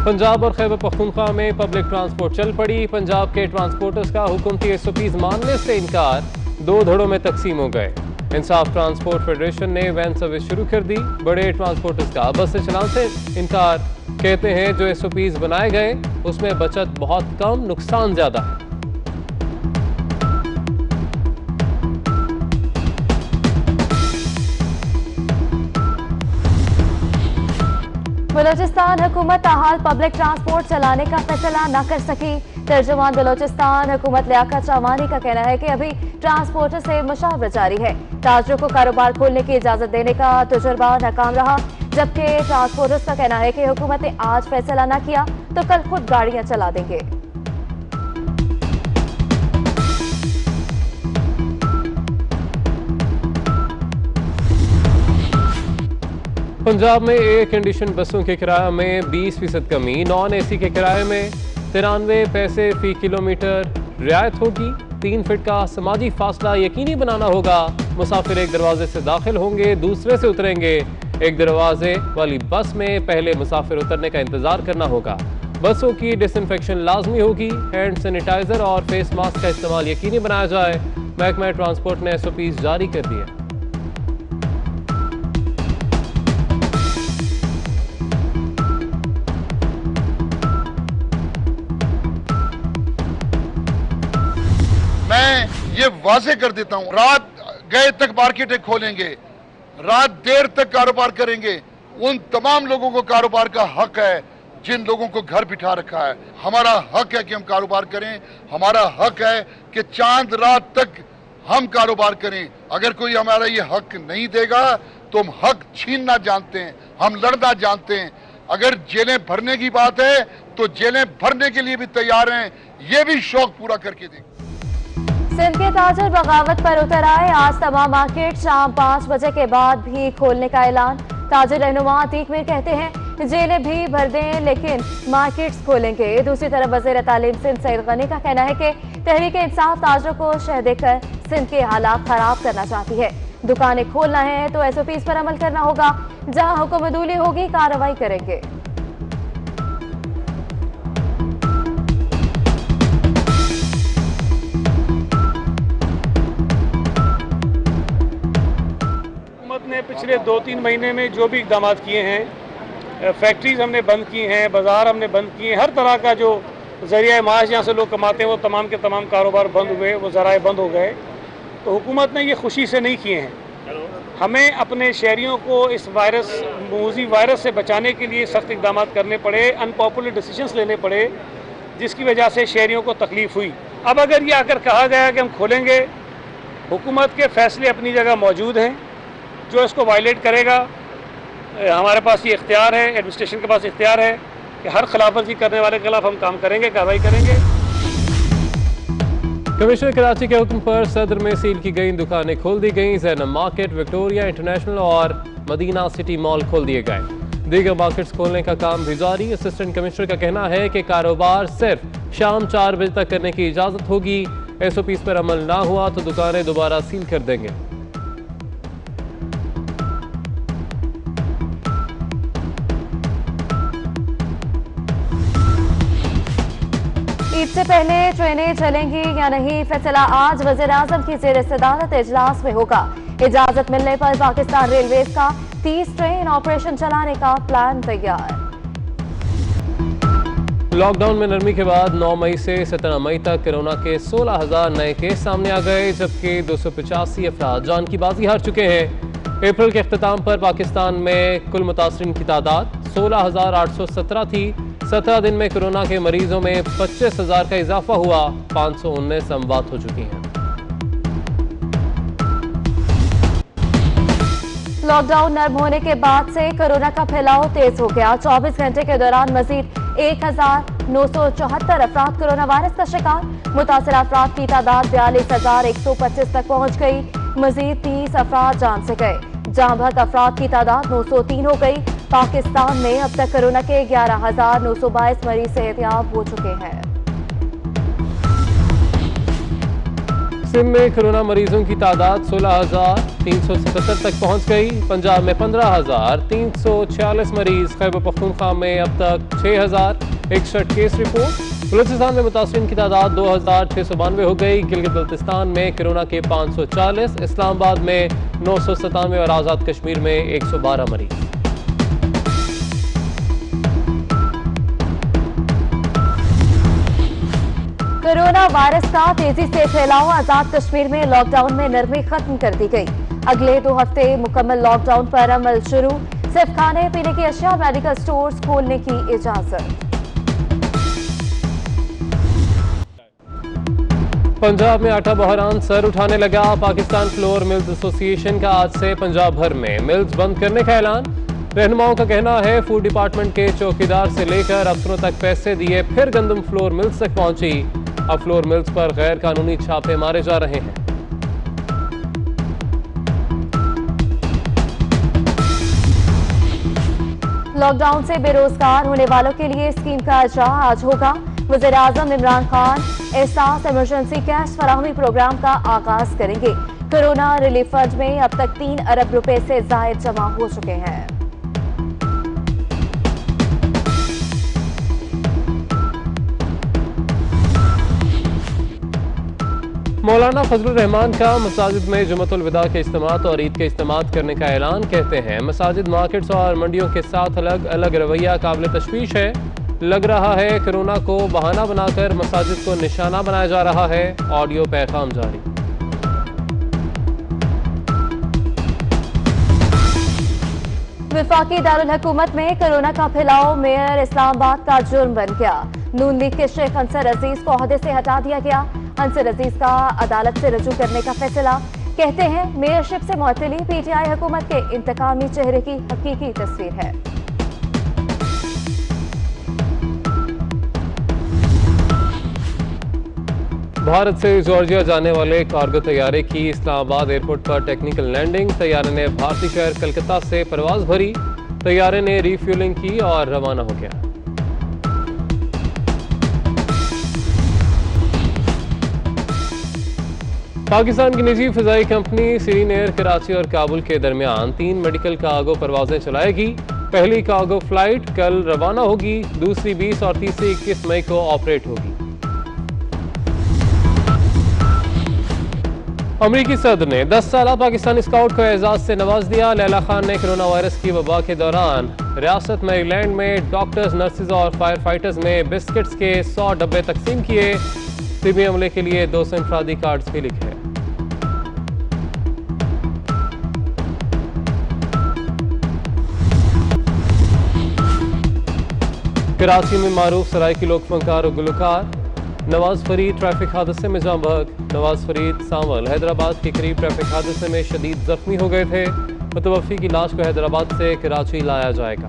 पंजाब और खैबर पख्तूनख्वा में public transport चल पड़ी। पंजाब के ट्रांसपोर्टर्स का हुकूमती एसओपीज मानने से इनकार, दो धड़ों में तकसीम हो गए। इंसाफ ट्रांसपोर्ट फेडरेशन ने वैन सर्विस शुरू कर दी। बड़े ट्रांसपोर्टर्स का बस से चलाने से इनकार, कहते हैं जो एसओपीज बनाए गए उसमें बचत बहुत कम, नुकसान ज्यादा है। बलोचिस्तान हुकूमत ताहाल पब्लिक ट्रांसपोर्ट चलाने का फैसला न कर सकी। तर्जुमान बलोचिस्तान हुकूमत लियाकत शामानी का कहना है कि अभी ट्रांसपोर्टर से मुशावरा जारी है। ताजरों को कारोबार खोलने की इजाजत देने का तजुर्बा नाकाम रहा, जबकि ट्रांसपोर्टर्स का कहना है कि हुकूमत ने आज फैसला न किया तो कल खुद गाड़ियां चला देंगे। पंजाब में एयर कंडीशन बसों के किराए में 20% कमी, नॉन एसी के किराए में 93 पैसे फी किलोमीटर रियायत होगी। 3 फीट का समाजी फासला यकीनी बनाना होगा। मुसाफिर एक दरवाजे से दाखिल होंगे, दूसरे से उतरेंगे। एक दरवाजे वाली बस में पहले मुसाफिर उतरने का इंतजार करना होगा। बसों की डिसइंफेक्शन लाजमी होगी। हैंड सैनिटाइजर और फेस मास्क का इस्तेमाल यकीनी बनाया जाए। महकमा ट्रांसपोर्ट ने एसओपीज जारी कर दिए। मैं ये वाजे कर देता हूं, रात गए तक मार्केटें खोलेंगे, रात देर तक कारोबार करेंगे। उन तमाम लोगों को कारोबार का हक है जिन लोगों को घर बिठा रखा है। हमारा हक है कि हम कारोबार करें, हमारा हक है कि चांद रात तक हम कारोबार करें। अगर कोई हमारा ये हक नहीं देगा तो हम हक छीनना जानते हैं, हम लड़ना जानते हैं। अगर जेलें भरने की बात है तो जेलें भरने के लिए भी तैयार हैं, ये भी शौक पूरा करके देंगे। सिंध के ताजर बगावत पर उतर आए। आज तमाम मार्केट शाम 5 बजे के बाद भी खोलने का ऐलान। ताजर रहनुमा अतीक मीर कहते हैं जेलें भी भर दें लेकिन मार्केट्स खोलेंगे। दूसरी तरफ वज़ीर तालीम सिंध सईद गनी का कहना है कि तहरीक इंसाफ ताजरों को शह देकर सिंध के हालात खराब करना चाहती है। दुकानें खोलना है तो एसओपीज पर अमल करना होगा। जहां हुक्मदूली होगी कार्रवाई करेंगे। ने पिछले 2-3 महीने में जो भी इकदाम किए हैं, फैक्ट्रीज हमने बंद की हैं, बाज़ार हमने बंद किए हैं, हर तरह का जो ज़रिया माश जहाँ से लोग कमाते हैं वो तमाम के तमाम कारोबार बंद हुए, वो ज़राए बंद हो गए। तो हुकूमत ने ये खुशी से नहीं किए हैं। हमें अपने शहरियों को इस मौजूदी वायरस से बचाने के लिए सख्त इकदाम करने पड़े, अनपॉपुलर डिसीजंस लेने पड़े, जिसकी वजह से शहरियों को तकलीफ़ हुई। अब अगर ये आकर कहा गया कि हम खोलेंगे, हुकूमत के फैसले अपनी जगह मौजूद हैं। जो इसको वायलेट करेगा, हमारे पास ये इख्तियार है, एडमिनिस्ट्रेशन के पास इख्तियार है कि हर खिलाफवर्जी करने वाले के खिलाफ हम काम करेंगे, कार्रवाई करेंगे। कमिश्नर कराची के हुक्म पर सदर में सील की गई दुकानें खोल दी गई। ज़ैनब मार्केट, विक्टोरिया इंटरनेशनल और मदीना सिटी मॉल खोल दिए गए। दीगर मार्केट्स खोलने का काम भी जारी। असिस्टेंट कमिश्नर का कहना है कि कारोबार सिर्फ शाम 4 बजे तक करने की इजाज़त होगी। एसओपीज पर अमल ना हुआ तो दुकानें दोबारा सील कर देंगे। ईद से पहले ट्रेनें चलेंगी या नहीं, फैसला आज वज़ीर-ए-आज़म की ज़ेर-ए-सदारत इजलास में होगा। इजाजत मिलने पर पाकिस्तान रेलवेज का 30 ट्रेन ऑपरेशन चलाने का प्लान तैयार। लॉकडाउन में नरमी के बाद 9 मई से 17 मई तक कोरोना के 16,000 नए केस सामने आ गए, जबकि 285 अफराद जान की बाजी हार चुके हैं। अप्रैल के अख्ताम पर पाकिस्तान में कुल मुतासरीन की तादाद 16,817 थी। 17 दिन में कोरोना के मरीजों में 25,000 का इजाफा हुआ। 519 अमवात हो चुकी हैं। लॉकडाउन नरम होने के बाद से कोरोना का फैलाव तेज हो गया। 24 घंटे के दौरान मजीद 1,974 अफराद कोरोना वायरस का शिकार। मुतासर अफराद की तादाद 42,125 तक पहुंच गई। मजीद 30 अफराद जान से गए। जहां भर अफराद की तादाद 903 हो गई। पाकिस्तान में अब तक कोरोना के 11,922 मरीज सेहतयाब हो चुके हैं। सिंध में कोरोना मरीजों की तादाद 16,377 तक पहुंच गई। पंजाब में 15,346 मरीज। खैबर पख्तूनख्वा में अब तक 6,061 केस रिपोर्ट। बलूचिस्तान में मुतासरीन की तादाद 2,692 हो गई। गिलगित बल्तिस्तान में कोरोना के 540, इस्लामाबाद में 997 और आज़ाद कश्मीर में 112 मरीज। कोरोना वायरस का तेजी से फैलाव। आजाद कश्मीर में लॉकडाउन में नरमी खत्म कर दी गई। अगले 2 हफ्ते मुकम्मल लॉकडाउन पर अमल शुरू। सिर्फ खाने पीने की अशिया, मेडिकल स्टोर्स खोलने की इजाजत। पंजाब में आटा बहरान सर उठाने लगा। पाकिस्तान फ्लोर मिल्स एसोसिएशन का आज से पंजाब भर में मिल्स बंद करने का ऐलान। रहनुमाओं का कहना है फूड डिपार्टमेंट के चौकीदार से लेकर अफसरों तक पैसे दिए फिर गंदम फ्लोर मिल्स तक पहुंची। अब फ्लोर मिल्स पर गैर कानूनी छापे मारे जा रहे हैं। लॉकडाउन से बेरोजगार होने वालों के लिए स्कीम का इजरा आज होगा। वज़ीर-ए-आज़म इमरान खान एहसास इमरजेंसी कैश फराहमी प्रोग्राम का आगाज करेंगे। कोरोना रिलीफ फंड में अब तक 3 अरब रुपए से जायद जमा हो चुके हैं। मौलाना फजलुर रहमान का मसाजिद में जुमतुल विदा के इज्तिमात और ईद के इज्तिमात करने का ऐलान। कहते हैं मसाजिद मार्केट्स और मंडियों के साथ अलग अलग रवैया काबिल तशवीश है। लग रहा है कोरोना को बहाना बनाकर मसाजिद को निशाना बनाया जा रहा है। ऑडियो पैगाम जारी। वफाकी दारुल हुकूमत में कोरोना का फैलाव मेयर इस्लामाबाद का जुर्म बन गया। नून लीग के शेख अंसर अजीज को ओहदे से हटा दिया गया। अंसर अजीज का अदालत से रजू करने का फैसला। कहते हैं मेयरशिप से मुअत्तली पीटीआई हुकूमत के इंतकामी चेहरे की हकीकी तस्वीर है। भारत से जॉर्जिया जाने वाले कार्गो तैयारे की इस्लामाबाद एयरपोर्ट पर टेक्निकल लैंडिंग। तैयारे ने भारतीय शहर कलकत्ता से परवाज भरी। तैयारे ने रिफ्यूलिंग की और रवाना हो गया। पाकिस्तान की निजी फिजाई कंपनी सीरीन एयर कराची और काबुल के दरमियान 3 मेडिकल कार्गो परवाजें चलाएगी। पहली कार्गो फ्लाइट कल रवाना होगी, दूसरी 20 और तीसरी 21 मई को ऑपरेट होगी। अमरीकी सदर ने 10 साला पाकिस्तानी स्काउट को एजाज से नवाज दिया। लैला खान ने कोरोना वायरस की वबा के दौरान रियासत मैरीलैंड में डॉक्टर्स, नर्सेज और फायर फाइटर्स में बिस्किट्स के 100 डब्बे तकसीम किए। तिबी अमले के लिए 200 इंफरादी कार्ड्स भी लिखे। कराची में मारूफ सराइकी लोक फनकार और गुलकार नवाज फरीद ट्रैफिक हादसे में जाँ बहक। नवाज फरीद सांवल हैदराबाद के करीब ट्रैफिक हादसे में शदीद जख्मी हो गए थे। मुतवफ़ी की लाश को हैदराबाद से कराची लाया जाएगा।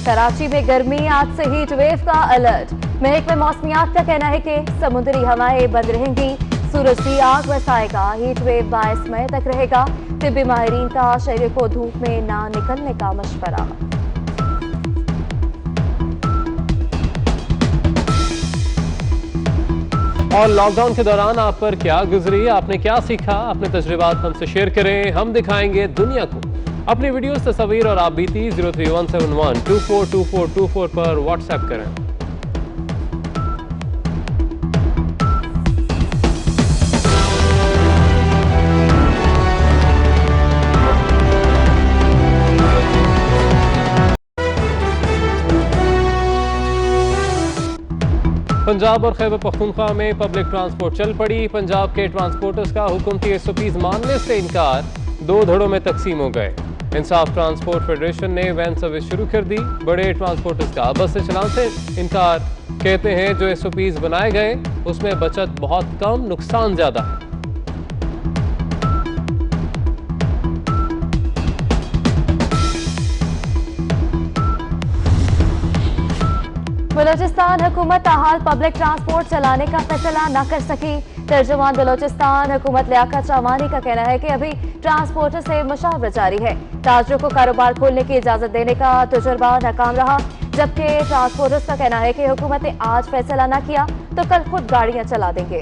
कराची में गर्मी, आज से हीट वेव का अलर्ट। महकमे मौसमियात का कहना है कि समुद्री हवाएं बंद रहेंगी, सूरज भी आग बरसाएगा। हीट वेव 22 मई तक रहेगा। तिब्बी माहिरीन का शहर को धूप में ना निकलने का मशवरा। और लॉकडाउन के दौरान आप पर क्या गुजरी, आपने क्या सीखा, अपने तजुर्बात हमसे शेयर करें। हम दिखाएंगे दुनिया को। अपनी वीडियोस, तस्वीर और आप बीती 031712422424 पर व्हाट्सएप करें। पंजाब और खैबर पख्तूनख्वा में पब्लिक ट्रांसपोर्ट चल पड़ी। पंजाब के ट्रांसपोर्टर्स का हुकूमती एसओपीज मानने से इनकार 2 धड़ों में तकसीम हो गए। इंसाफ ट्रांसपोर्ट फेडरेशन ने वैन सर्विस शुरू कर दी। बड़े ट्रांसपोर्टर्स का बस से चलाने से इनकार। कहते हैं जो एसओपीज बनाए गए उसमें बचत बहुत कम, नुकसान ज्यादा है। बलोचिस्तान हुकूमत ताहाल पब्लिक ट्रांसपोर्ट चलाने का फैसला न कर सकी। तर्जुमान बलोचिस्तान हुकूमत लियाकत शामानी का कहना है कि अभी ट्रांसपोर्टर से मुशावरा जारी है। ताजरों को कारोबार खोलने की इजाजत देने का तजुर्बा नाकाम रहा। जबकि ट्रांसपोर्टर्स का कहना है कि हुकूमत ने आज फैसला न किया तो कल खुद गाड़ियां चला देंगे।